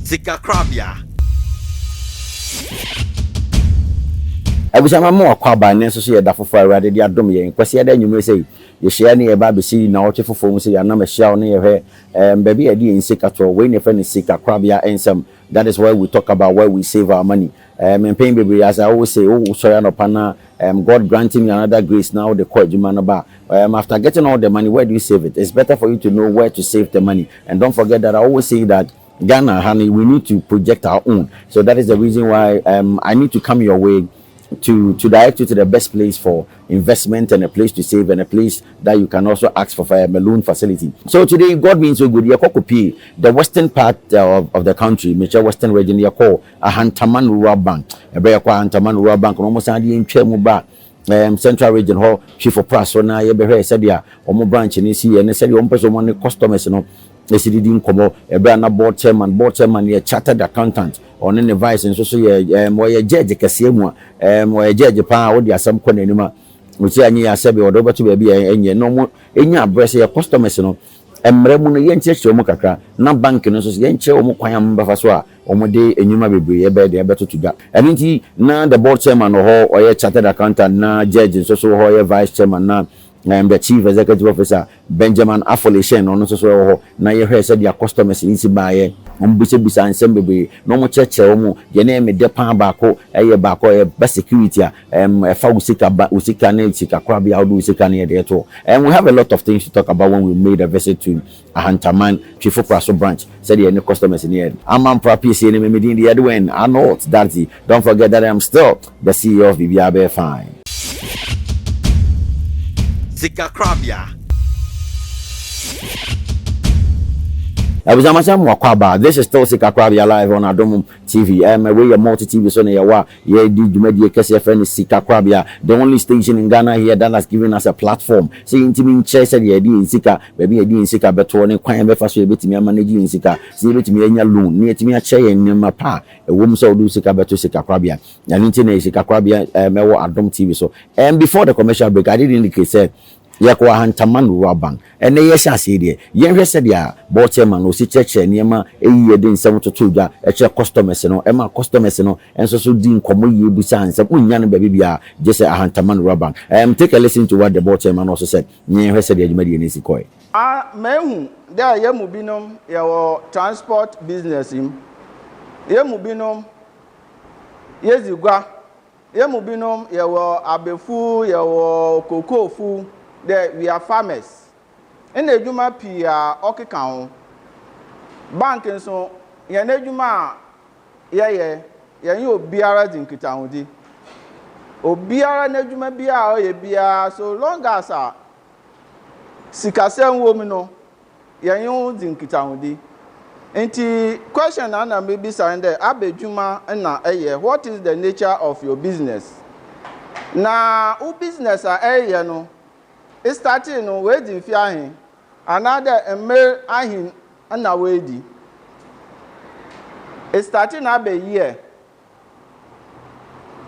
Sika Korabea. Abusama mo akwaba ne so ye da fofo awade de adom ye kwase ada nyume sei ye hia ne ye ba be si na wote fofo mu sei ya na ma hia ne ye hwe baby ye di Sika to we ne fa ne Sika Korabea ensem. That is why we talk about where we save our money. And paying baby, as I always say, oh sorry no pana, God granting me another grace now the court you man about. After getting all the money, where do you save it? It's better for you to know where to save the money. And don't forget that I always say that Ghana, honey, we need to project our own. So that is the reason why I need to come your way to direct you to the best place for investment and a place to save and a place that you can also ask for a loan facility. So today, God being so good, the western part of the country, major western region, you call Ahantaman Rural Bank. Ahantaman Rural Bank, almost central region, Twifo Praso na ye be said ya omo branch ni si and said you person money customers no didn't come na board chairman ye chartered accountant on any vice and so ye mo ye judge kase mu mo ye judge pa wo di asem ko nanima we say anyi asebe odo beto be enye no mo enya address ye customers no emre mu no ye nche mo kakra na bank no so ye nche omo kwan am bafa so a omo de enyuma bebre ye be de beto tuga enti na the board chairman or ye chartered accountant na judge so ho ye vice chairman na the chief executive officer Benjamin Affolishen on so na ye hear said their customers in si buy bisa nsem bebe no mo cheche omo ye na me de pan baako eye baako e best security fa usika na Sika Korabea do usika na de to and we have a lot of things to talk about when we made a visit to Ahantaman Twifo Praso branch said the customers in here amam prapi see me medin the Edwin Arnold Dadzie. Don't forget that I'm still the CEO of BBA Fine. Sika Korabea. This is still Sika Korabea live on Adom TV. We are multi TV so ye di jumedi kese friend Sika Korabea, the only station in Ghana here that has given us a platform. See intimi chair said ye di Sika, baby ye di Sika beto ne kwan be fa so ye betimi manage Sika. See betimi enya loan, ne etimi a chair ye nema pa. E wom so do Sika beto Sika Korabea. Na intine Sika Korabea me wo Adom TV so. And before the commercial break, I did indicate say yakwa Ahantaman Rural Bank and ye sha say there yen hwe se dia board chairman o si cheche niema eyiye de nsem toto dwa e che customers no e ma customers no enso so di nkomo ye busa nsem unya no ba bibia je se Ahantaman Rural Bank. Take a listen to what the board chairman also said. Yen hwe se dia juma de ni sikoi mehu there ye mu binom ye wo transport business him ye mu binom ye zigwa ye mu binom ye wo abefu ye wo kokofu. We are farmers. In the Juma Pia Okikao Bank and so Yanejuma you Biara in Kitaundi. O Biara Nejuma Bia so long as a Sikasem woman Yanyu in Kitaundi. And the question and maybe signed there Abe Juma and na what is the nature of your business? Na u business a no. It started no waiting fear another a male ahin and a wady. It started now a year.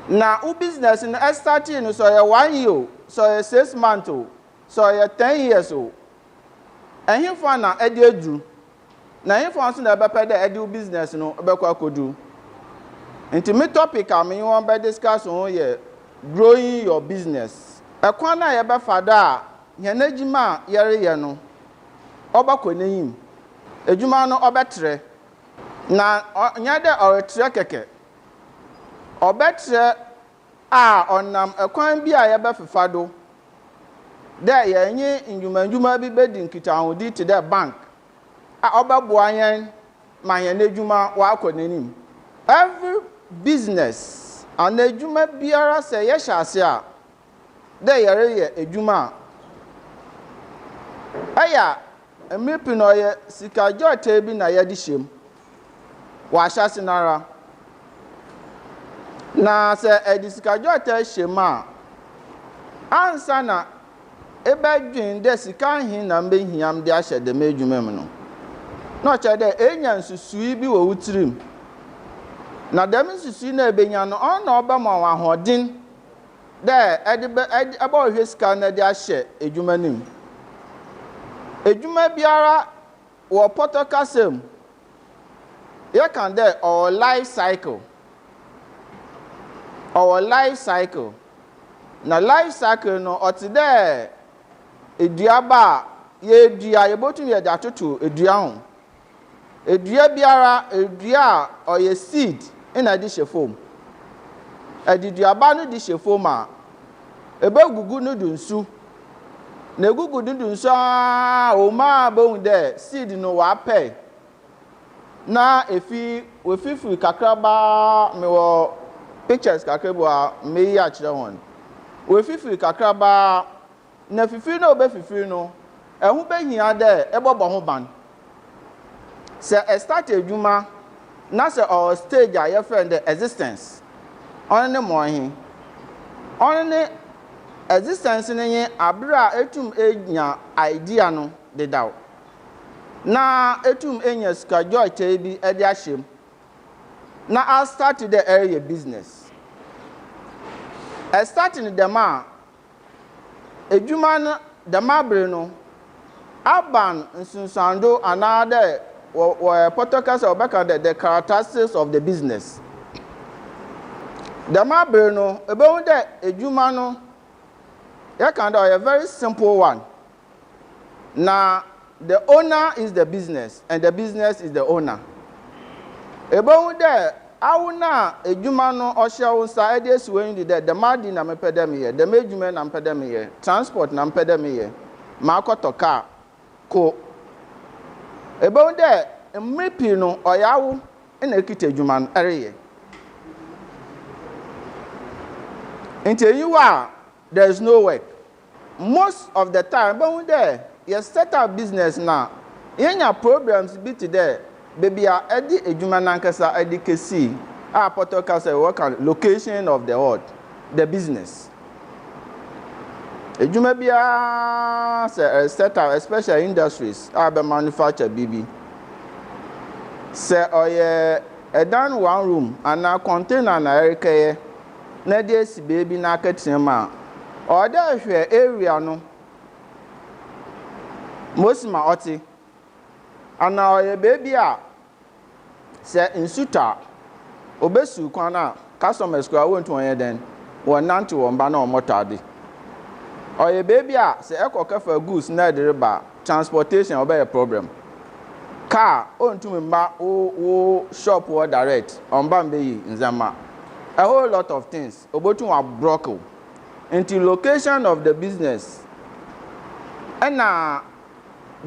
Now, business in a starting so a 1 year, so a 6 months old, so a 10 years old. And he found a Eddie do. Now, he found the better the Eddie business no about could do. Intimate topic I mean you want by discuss on here growing your business. A corner yaba fada yanejima yare yano oba kweneyim ejuma no obetre na nyade oretre keke obetre a onam ekwan bi a yaba fefado de yenye njuma bi bedi nkitahodi to the bank a oba boayen ma yanejuma wa kwenenim every business anejuma biara se ye hyase a de yare ejuma aya emepi no ye sika jote bi na ye di shem wa hyase nara na se edi sika jote shema ansa na ebadwin de sika hin na mbe hiam de ahye de medwuma mu no no che de enya nsusui bi wo wutirim na dem nsusui na ebenya no ona oba ma wa hodin there about his scan na dia share ejuma nim ejuma biara wo potokasem you can there our life cycle na life cycle no oti there eduaba ye dua ye botu ye da toto edua ho edua biara edua or ye seed ina di shefom ediduaba no di shefom a ebe gugu no du nsu na gugu du nsu a o ma bo de seed no wa pay na efi we fifi kakraba me wo pictures kakraba me ya kire won we fifi kakraba na fifi no be fifi no ehun be hia de ebobo ho ban se start edwuma na se our stage a your friend the existence on ne mo hin on ne existence ne yin abra etum enya idea no de daw na etum enya ska joy bi e de ahyem na I start the area business I start in the ma edwuma no the mabre no aban nsunsando another podcast about the characteristics of the business the mabre no about the edwuma no you can do a very simple one now the owner is the business and the business is the owner about the awuna edwuma no ohia unsa e dey suwe ndi the madi na mepedem here the mejume na mepedem here transport na mepedem here makoto car ko about the mmepi no oyawo na ekita edwuma no ereye until you are there is no work most of the time about there you set up business now yenya problems be today baby a edi edwuma nankasa edi kesi a protocol say work on location of the what the business edwuma bia say set up especially industries a be manufacture bibi say oye a down one room and a container na erikeye na dey si baby na akatima or there hwe area no mosima oti ana oye baby a se insuta obesu kwan na customers kwa won to oye den won nante won ba na omotade oye baby a se ekokafa goods na deriba transportation obey problem car ontumi mba o shop or direct on bambe yi nzama a whole lot of things obotu wa broke into location of the business and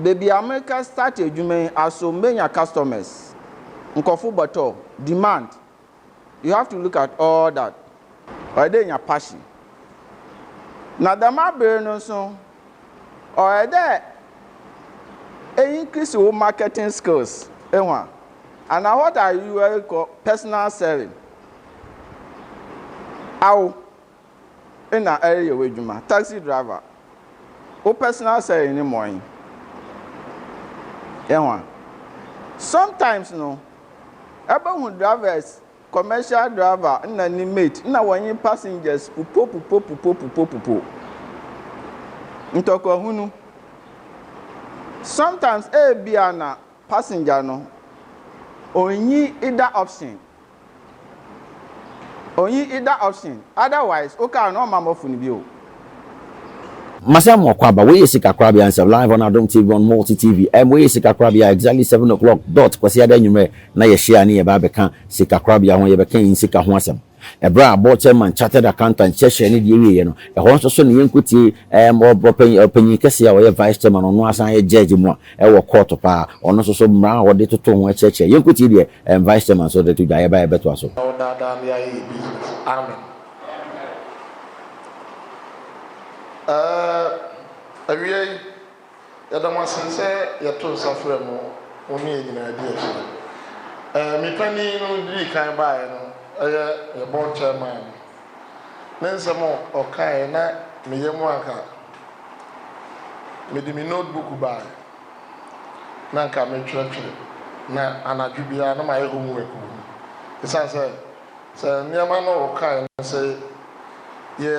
baby America start edwuma aso many customers nkofu bottle demand you have to look at all that or dey your passion na the mabre no so or there increase your marketing skills and what are you call personal selling how in an area with you taxi driver or personal selling in the morning sometimes no about drivers commercial driver na ni mate na when passengers pupo ntoko hunu sometimes bia na passenger no onyi either option otherwise okay no mama ni bi o Masam Wakwaba, we Sika Korabea and live on Adom TV on Multi TV. And we Sika Korabea exactly 7 o'clock dot. Kwasi ada nyume na ye share ni ye ba beka Sika Korabea ho ye beka in Sika ho asem. E bra board man chartered accountant share ni die wie no. E ho so ne yenkuti opanyin kese a wo ye vice chairman ono asan ye judge mu e wo court pa. Ono so mra wo de toto ho cheche. Yenkuti de vice chairman so de to ya ba ye beto aso. Amen. Awie yadama sense yato safre mo oni nyina die mi pani no di kan bae no ye board chairman nensemo okai na me yemu aka me di mi notebook bae na nka me twetwe na anadwubia na ma ye homework isa se niama no okai na se ye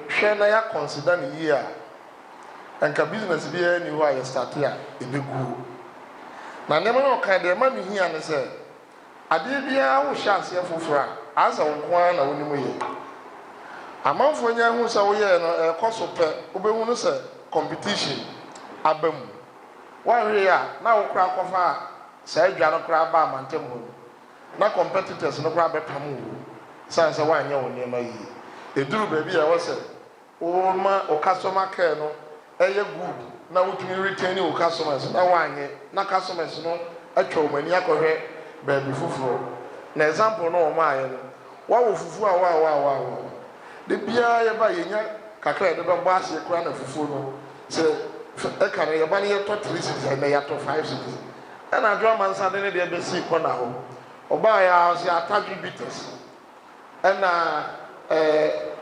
hwe na ya consider ni year and ka business bi any who I start here e be go na nneɛma no ɔka deɛ ma me hia ne sɛ adeɛ biara wo hyɛ aseɛ foforɔ a asa wo nko ara na wonim yɛ amanfoɔ nya hu sɛ woyɛɛ no ɛkɔ so pɛ wobɛhu no sɛ competition aba mu woanhwee a na wo koraa kɔfa a saa adwa no koraa ba amantam hɔ na competitors no koraa bɛpam wo sane sɛ woanyɛ wo nneɛma yie ɛduru baabi a ɛwɔ sɛ woma wo customer care no ɛyɛ good na wotumi retain wo customers na woanyɛ na customers no atwa wo mani akɔhwɛ baabi foforɔ na example no wɔn ayɛ no wawo fufu a wa de biara yɛba yɛnya kakra yɛde bɛbɔ aseɛ koraa na fufuo no sɛ ɛka no yɛba no yɛtɔ 3 cities na yɛatɔ 5 cities ɛna adwa mansa de ne deɛ bɛsi kɔ na hɔ ɔbaa yɛ a ɔsɛ atadwe bitters ɛna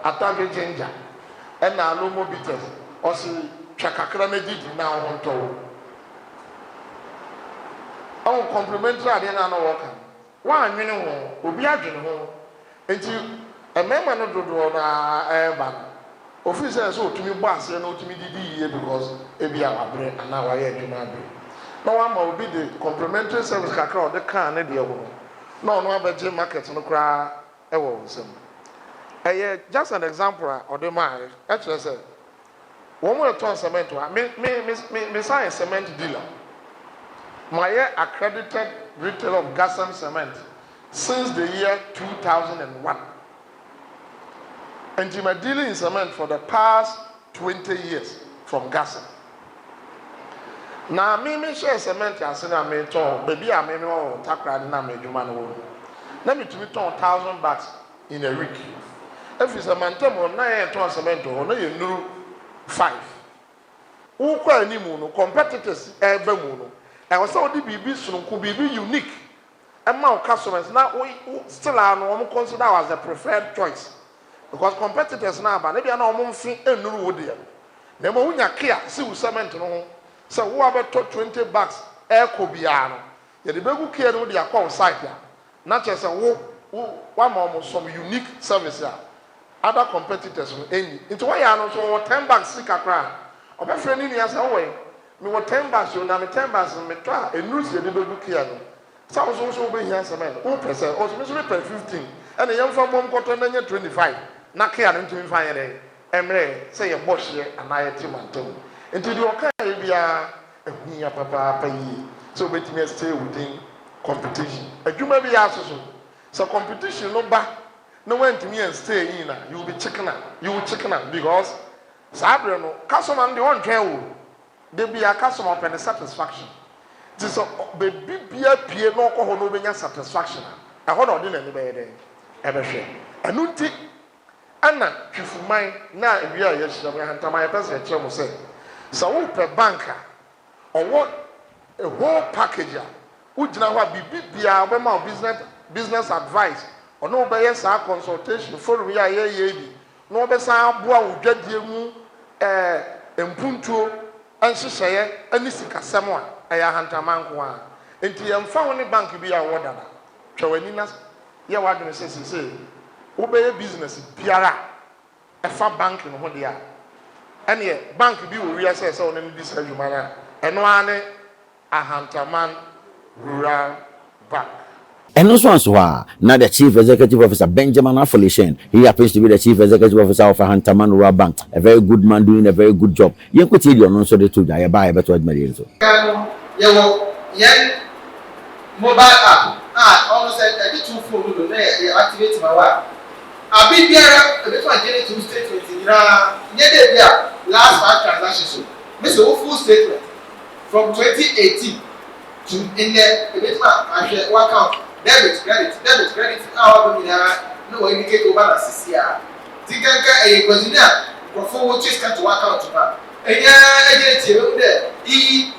atadwe ginger ɛna alomo bitters ɔsɛ twa kakra na didi na ɔho ntɔ wo ɔho complimentary adeɛ na no wɔka woanwene ho obi adwene ho enti mmarima no dodoɔ na ɛreba no ofiri sɛ sɛ otumi bɔ aseɛ na otumi didi yie because ebi a wabrɛ anaa wayɛ adwuma abrɛ na wama obi de complimentary service kakra ɔde kaa ne deɛ ho na ɔno abɛgye market no koraa ɛwɔ wo nsam ɛyɛ just an example a ɔde maa ɛkyerɛ sɛ wɔn mo ɛtɔn cement a me sign cement dealer mayɛ accredited retailer of Gasam cement since the year 2001. And I'm dealing in cement for the past 20 years from Gasam. Now, me share cement as I may talk, baby, I may know Takra na me Juman. Let me to return $1,000 in a week. If it's a mantem or 9 ton cement or no, you know 5. Who quite any mono competitors ever mono. I was already be could be unique. Among customers now we still are no consider as a preferred choice because competitors now but maybe are no free and no wood there. Nemo unya care see cement no so who about $20 air cobiano. Yeah, the begu care no their call site ya. Not just a one more some unique service ya. Other competitors will any into why I know so $10 Sika Korabea. Obe friend ni as away. Me want $10 you na me $10 me try and lose the begu care no. Some also be here cement. 1% also me pay 15. And the young from mom cotton 25. Na care into me find it. Emre say a boss here and I team and tell. Into the okay be a papa pay. So bet me stay within competition. A you may be asked so competition no back. No one to me and stay in. You will be chicken out. You will chicken out because Sabre no customer the one care. They be a customer for the satisfaction. This baby be a peer no ko no benya satisfaction. I hold on any bed ever share. Anuti ana Twifo man na wi a yes Ahantaman person che mo say so wo per banker or what a whole package wo gina ho bibi bia we ma business advice or no be yes consultation for we a ye bi no be san aboa wo dwadie mu empuntuo anhyehyeye ani sikasɛm a ɛyɛ Ahantaman ko a enti yɛmfa wo ne bank bi a wo dada twawani na yɛ wadwene sɛ wo bɛyɛ business biara ɛfa bank no ho dia ɛne bank bi wo wiase sɛ wo ne di sa dwuma na ɛno ane Ahantaman Rural Bank. And also, now the Chief Executive Officer Benjamin Afolishen, he happens to be the Chief Executive Officer of Ahantaman Rural Bank, a very good man doing a very good job. You could tell you also the two I buy a better admiration. Mobile app. Almost I did 2 phone to activate my wife. I've been there a bit of a 2 statements in last 5 transactions. Mr. Full statement from 2018 to in there a bit of work out. Debit, credit. Our no indicate over the CCR. Tiganga a Brazilian before which is to work out to her. And yeah, there. He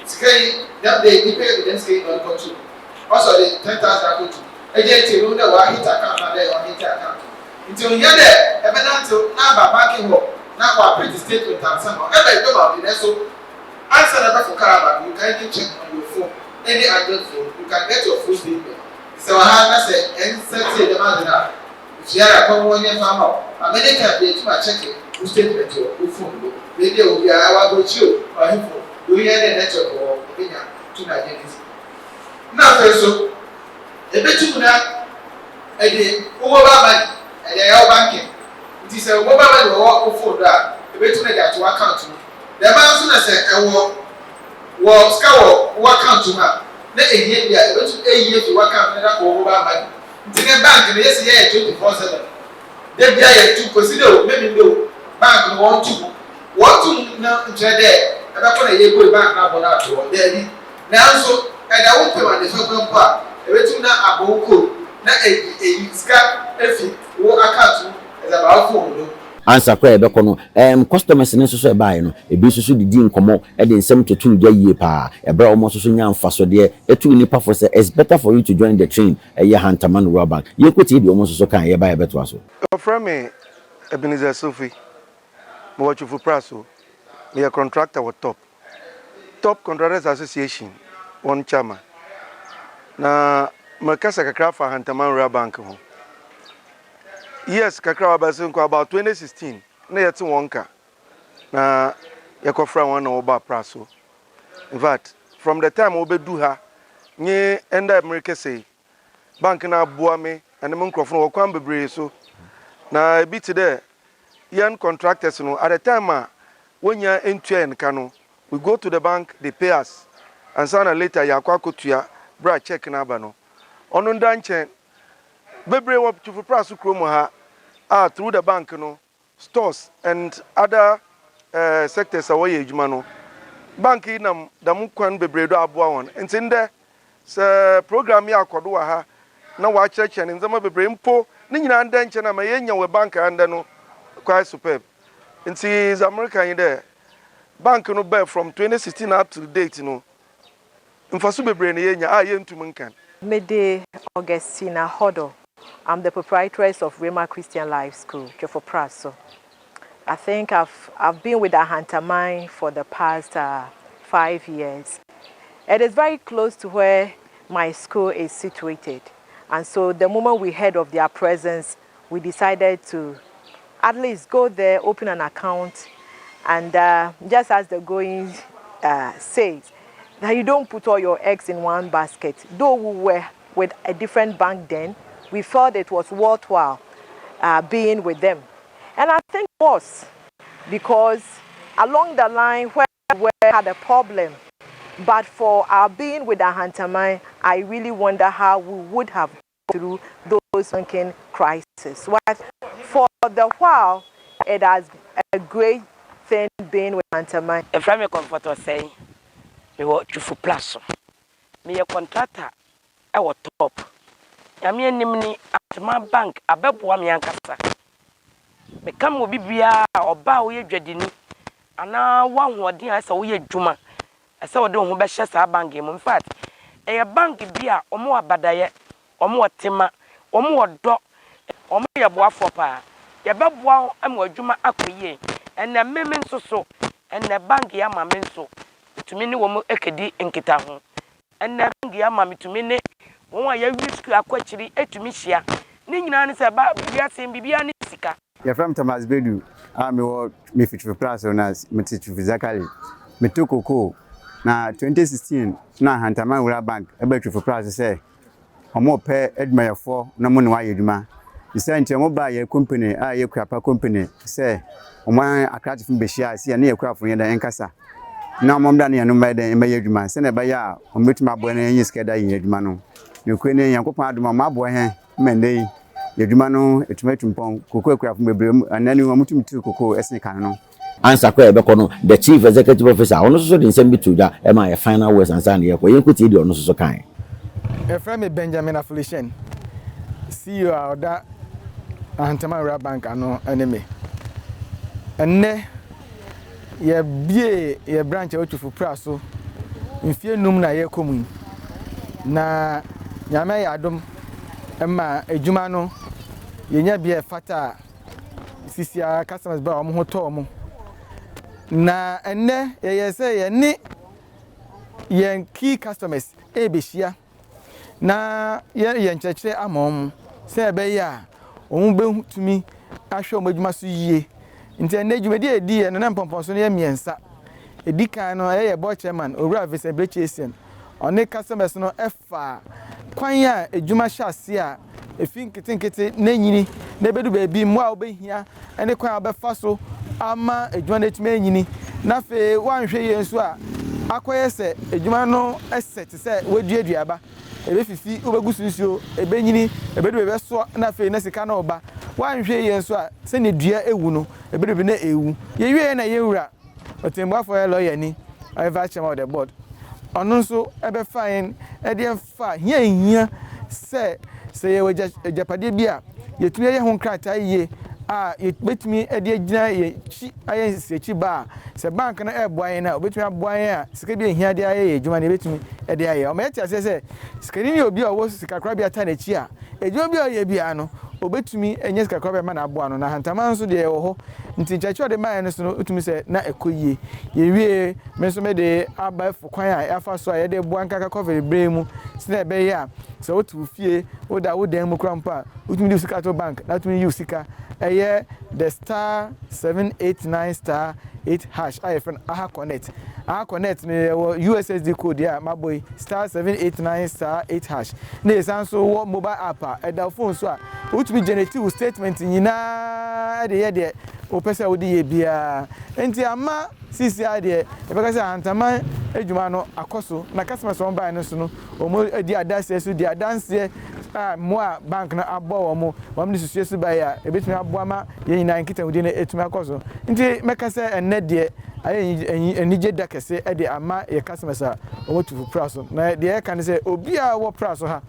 say that they pay the state on control. Also, the 10,000 go to. Again, to know that hit account and then on hit account. Until you get there, evidence to now banking work. Now, our pretty statement and somehow. Ever go about it, so answer never for Korabea. You can check on your phone, any Android phone. You can get your full statement. So I have said, and say the man that if you are a common farmer, a many can be to check it, who statement your phone. Maybe it will be our go to or him. Do you have a network or opinion to my identity? so ebetu na ede wo ba man ede ya banking nti se wo ba man wo phone do a ebetu na dia to account no the man so na se wo ska wo account ma na ehie dia ebetu ehie fi account na ko wo ba man nti ne bank na yesi ye 24/7 de bia ye tu consider o maybe no bank no want to na ntrede ebe ko na ye go bank na bona to there na so eda wo pe wa de so ko pa ebetu na aboko na ska efi wo account eza ba phone no answer kwa ebe kono customers ne so buy no ebi so didi nkomo e de nsem totu dwa yie pa ebra omo so nya mfaso de etu nipa for say it's better for you to join the train Ahantaman Rural Bank ye kwoti de omo so kan ye buy beto aso from me Ebenezer Sophie mo Twifo Praso me a contractor with top contractors association one chairman na makasa kakra fa Ahantaman Rural Bank ho yes kakra ba so about 2016 na yet wonka na yakofra one oba Praso in fact from the time obedu ha nye enda America say bank na boa me and me nkrofo wo kwan bebre so na e bit there yan contractors no at the time when you enter kano we go to the bank they pay us and sana later ya kwa kotua bra check na aba no onu ndanche bebre wo Twifo Praso kromo ha through the bank no stores and other sectors away ejuma no bank nam dam kwan bebre do aboa won ntinde se program ya akodo wa ha na wa cheche nzama bebre mpo ni nyina ndanche na ma yenya we bank ande no quite superb nti American in there bank no be from 2016 up to date no mfaso bebre na yenya yentum nkan Mede Augustina Hodo. I'm the proprietress of Rema Christian Life School, Twifo Praso. I think I've been with Ahantaman for the past 5 years. It is very close to where my school is situated. And so the moment we heard of their presence, we decided to at least go there, open an account, and just as the going says, that you don't put all your eggs in one basket. Though we were with a different bank then, we felt it was worthwhile being with them. And I think it was because along the line where we had a problem, but for our being with Ahantaman, I really wonder how we would have gone through those banking crises. But for the while, it has a great thing being with Ahantaman. If I'm a comforter saying, me what Twifo Praso. Me a contractor, I was top. Yami nimni at my bank, a bebo me ankasa. Me come will be bia or bow ye dreadini. And now one word I saw ye juma. I saw the who best our bank game. In fact, a bank bia or more badaye, or more timber, or more dog, or more boa for pa. Ya bebo and more juma akuye, and the memen so, and the bank yama menso. To me, woman, ekedi enkitaho. And the bank yama to me. One year used to a question to Mishia. Nina is about Bibiani Sika. You're from Thomas Bedu. I'm your Twifo Praso as Twifo Zakali. Me took Coco. Now 2016, now Ahantaman Rural Bank, about Twifo Praso say, or more pay Edwin for no money why you demand. You sent your mobile company, your crapper company, say, on my account from Beshia, see a near crap from the Encasa. Now, Mom Danny and Number in my Edwin, send a buyer, or meet my boy and you scared in Edmano. You couldn't yanko my boy, Monday, Edmano, a tomato pong, cocoa craft, and then you want to cocoa as a canon. answer kwa ebe kono the chief executive officer ono so de nsem bitu da e ma final words answer na ye ko yenkuti di ono so kan e frame Benjamin Affiliation CEO of that Ahantaman Rural Bank ano enemy enne ye bie ye branch of Twifo Praso mfie num na ye komu na nyame ya Adom emma ejuma no yenya bie fata sisia customers ba omo hoto omo na enne ye say ye ni yen key customers e behia na ye nchechire amom say be ya omo be tumi ahwe omo adwuma so yie nti enne dwumadi edi ye no na mpompon so ye miensa edi kan no ye board chairman owura visibility one customers no efa kwan ya adwuma hyase a efi nketenkete n'enyini na ebedu baabi mmoa obehia ene kwan abefa so ama adwuma n'etuma enyini na fe wanhwe ye nso a akoye se adwuma no eset se waduaduaba ebefifi obegusu nsuo ebenyini ebedu bebeso na fe na sika na oba wanhwe ye nso a se ne dua ewu no ebedu be na ewu ye wie na ye wura otembuafo ya lawyer ni over chairman of the board ono nso ebe fine e dey fa hia se ye wajapade bia yetumi ye ho nkrata ye a yetumi e dey gina ye chi aye sechi ba se bank na e boan na obetumi aboan a sika bi hia dey aye ejuma na betumi e dey aye o me tia se sika ni obi a wo sika kra bia ta na chi a ejuma bi o ye bia no obetumi enye sika kra bia ma na aboa no na Ahantaman nso de wo ho nti chacho de man no so otumi se na ekoyie ye wie me so me de aba fo kwan a afa so a ye de boa nkaka cover bremu sina ebe ya se otu fie oda wodan mu krampa otumi de sika to bank na otumi use sika eye the star 789 star 8 hash I friend aha connect ne USSD code ya maboy star 789 star 8 hash ne sanso wo mobile app a da phone so a otumi generate statement nyina de o pese wo de bia enti ama sisi ade e be ka Ahantaman adwuma no akoso na customers on buy no so no o mo di adase so di adanse mo a bank na abo wo mo ni susu su buy a e betumi abo ama ye nyina nkita wudi na etumi akoso enti meka se enne de aye enije da kese e de ama ye customers a o to Praso na de e kan se obi a wo Praso ha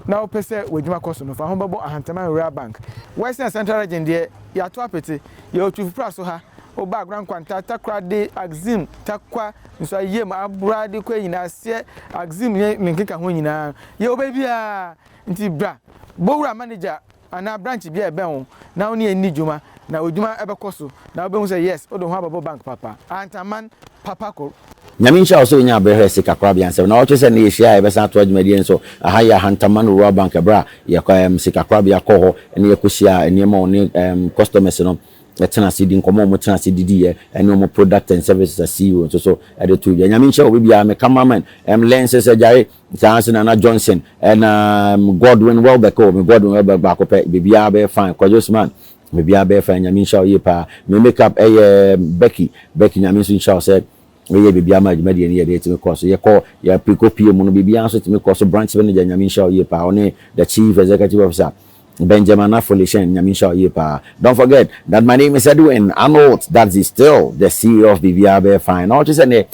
na o pese wadwuma koso no fa ho bebo Ahantaman Rural Bank Western Central Region de ya to apete ye o to Praso ha o ba gran kwanta takra de axim takwa nso yem abura de kwa nyina se axim ye nkeka ho nyina ye o ba bia nti bra bowura manager ana branch bia ebe ho na oni ani dwuma na odwuma ebe koso na obe hu say yes o do ho ababo bank papa Ahantaman papa ko Nyaminsha also nya be Sika Korabea nsem na oche se na yehia e be san to adwumadie nso aha ya Ahantaman Rural Bank bra ye kwa Sika Korabea ko ho ene yekohia enema oni customers no etena sidi nkomo mo tena sidi die ene mo product and services as CEO so e de to ya Nyaminsha obi bia me cameraman lenses ajare chance na Johnson and Godwin Welbeck o me Godwin Welbeck ba ko pe bibia be fine Kwajosman me bia be fine Nyaminsha ye pa me make up Becky Nyaminsha said we be bia ma dwumade ne ye de timi course ye call ya pick up mu no bibia so timi course branch manager Nyaminsha ye pa one the chief executive officer Benjamin Affiliation Nyaminsha ye pa. Don't forget that my name is Edwin Arnold. That is still the CEO of BBR Fine. All just say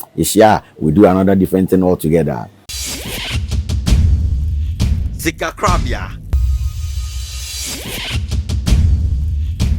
we do another different thing altogether. Sika Korabea.